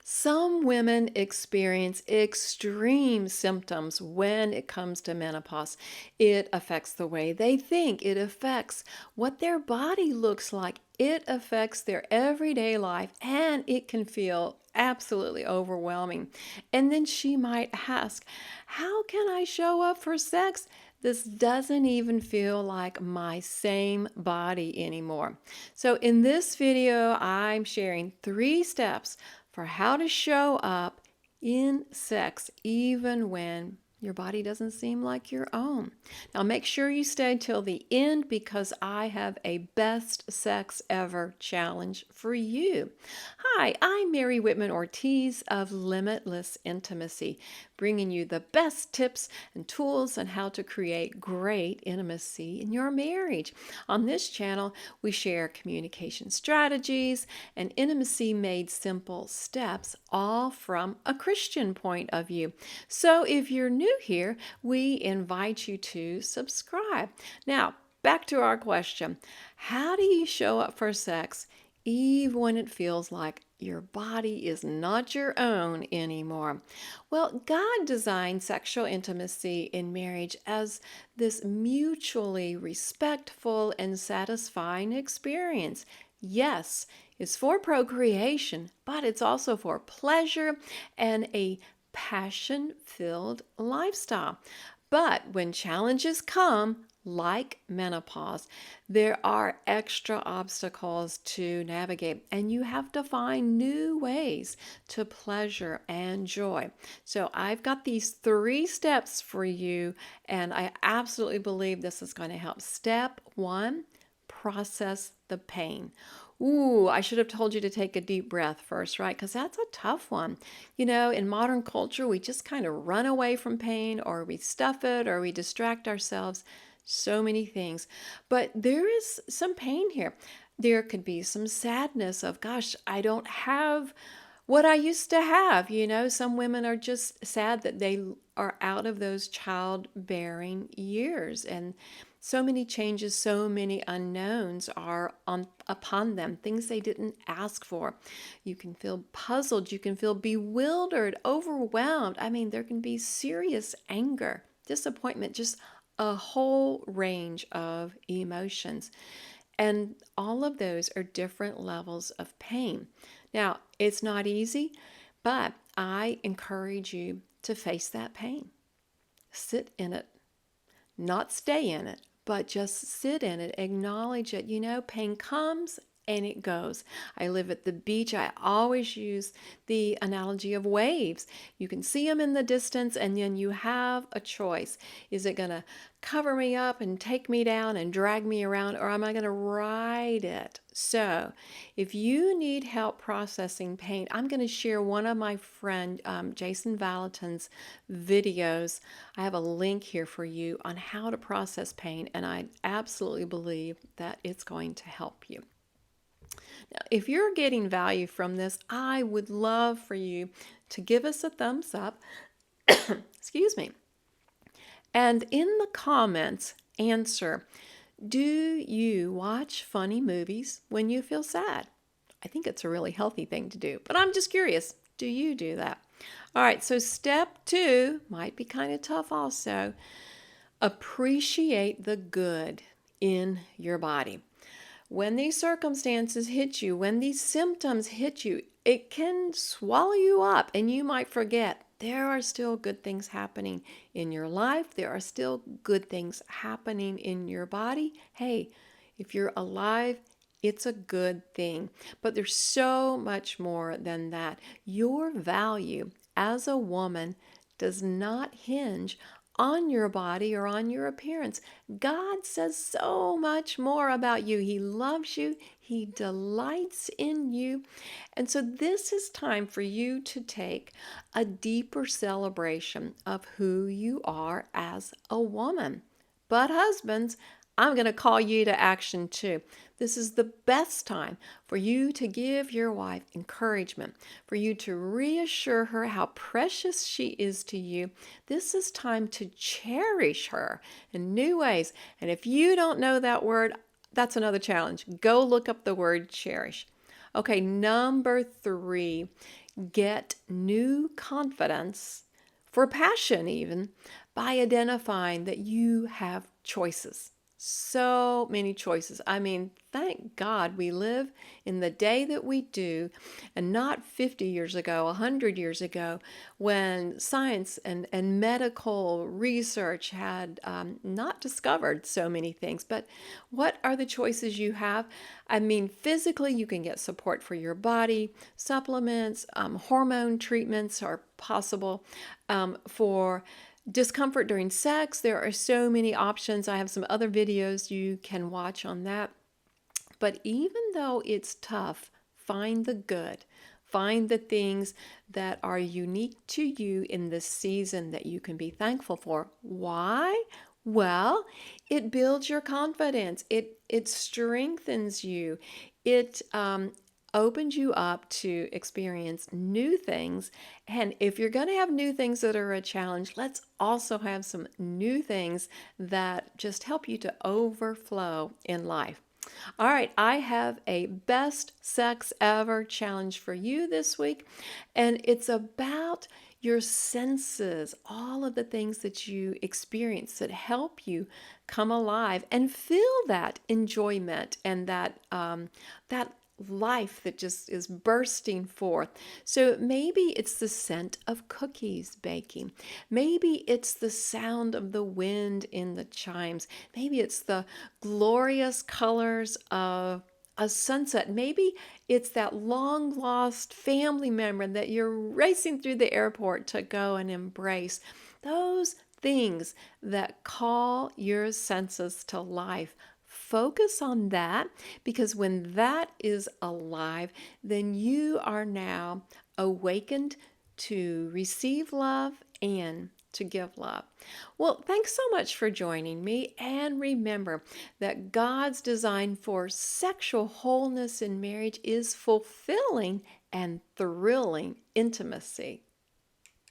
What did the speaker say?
Some women experience extreme symptoms when it comes to menopause. It affects the way they think, it affects what their body looks like, it affects their everyday life, and it can feel absolutely overwhelming. And then she might ask, how can I show up for sex? This doesn't even feel like my same body anymore. So, in this video, I'm sharing 3 steps for how to show up in sex even when your body doesn't seem like your own. Now, make sure you stay till the end because I have a best sex ever challenge for you. Hi, I'm Mary Whitman Ortiz of Limitless Intimacy, bringing you the best tips and tools on how to create great intimacy in your marriage. On this channel, we share communication strategies and intimacy made simple steps, all from a Christian point of view. So if you're new here, we invite you to subscribe. Now, back to our question. How do you show up for sex even when it feels like your body is not your own anymore? Well, God designed sexual intimacy in marriage as this mutually respectful and satisfying experience. Yes, it's for procreation, but it's also for pleasure and a passion-filled lifestyle. But when challenges come, like menopause, there are extra obstacles to navigate, and you have to find new ways to pleasure and joy. So, I've got these 3 steps for you, and I absolutely believe this is going to help. Step 1, process the pain. Ooh, I should have told you to take a deep breath first, right? Because that's a tough one. In modern culture, we just kind of run away from pain, or we stuff it, or we distract ourselves. So many things. But there is some pain here. There could be some sadness of, gosh, I don't have what I used to have. Some women are just sad that they are out of those childbearing years. And so many changes, so many unknowns are upon them, things they didn't ask for. You can feel puzzled, you can feel bewildered, overwhelmed. I mean, there can be serious anger, disappointment, just a whole range of emotions. And all of those are different levels of pain. Now, it's not easy, but I encourage you to face that pain. Sit in it, not stay in it, but just sit in it, acknowledge it. Pain comes and it goes. I live at the beach. I always use the analogy of waves. You can see them in the distance, and then you have a choice. Is it going to cover me up and take me down and drag me around, or am I going to ride it? So if you need help processing pain, I'm going to share one of my friend Jason Valentin's videos. I have a link here for you on how to process pain, and I absolutely believe that it's going to help you. Now, if you're getting value from this, I would love for you to give us a thumbs up. Excuse me. And in the comments, answer, do you watch funny movies when you feel sad? I think it's a really healthy thing to do, but I'm just curious. Do you do that? All right, so step 2 might be kind of tough also. Appreciate the good in your body. When these circumstances hit you, when these symptoms hit you, it can swallow you up, and you might forget there are still good things happening in your life. There are still good things happening in your body. Hey, if you're alive, it's a good thing. But there's so much more than that. Your value as a woman does not hinge on your body or on your appearance. God says so much more about you. He loves you. He delights in you. And so this is time for you to take a deeper celebration of who you are as a woman. But husbands, I'm going to call you to action too. This is the best time for you to give your wife encouragement, for you to reassure her how precious she is to you. This is time to cherish her in new ways. And if you don't know that word, that's another challenge. Go look up the word cherish. Okay, number three, get new confidence for passion, even by identifying that you have choices. So many choices. I mean, thank God we live in the day that we do, and not 50 years ago, 100 years ago, when science and medical research had not discovered so many things. But what are the choices you have? I mean, physically, you can get support for your body, supplements, hormone treatments are possible for discomfort during sex. There are so many options. I have some other videos you can watch on that. But even though it's tough, find the good. Find the things that are unique to you in this season that you can be thankful for. Why? Well, it builds your confidence. It strengthens you. It opens you up to experience new things. And if you're going to have new things that are a challenge, let's also have some new things that just help you to overflow in life. All right, I have a best sex ever challenge for you this week, and it's about your senses, all of the things that you experience that help you come alive and feel that enjoyment and that life that just is bursting forth. So maybe it's the scent of cookies baking. Maybe it's the sound of the wind in the chimes. Maybe it's the glorious colors of a sunset. Maybe it's that long lost family member that you're racing through the airport to go and embrace. Those things that call your senses to life. Focus on that, because when that is alive, then you are now awakened to receive love and to give love. Well, thanks so much for joining me. And remember that God's design for sexual wholeness in marriage is fulfilling and thrilling intimacy.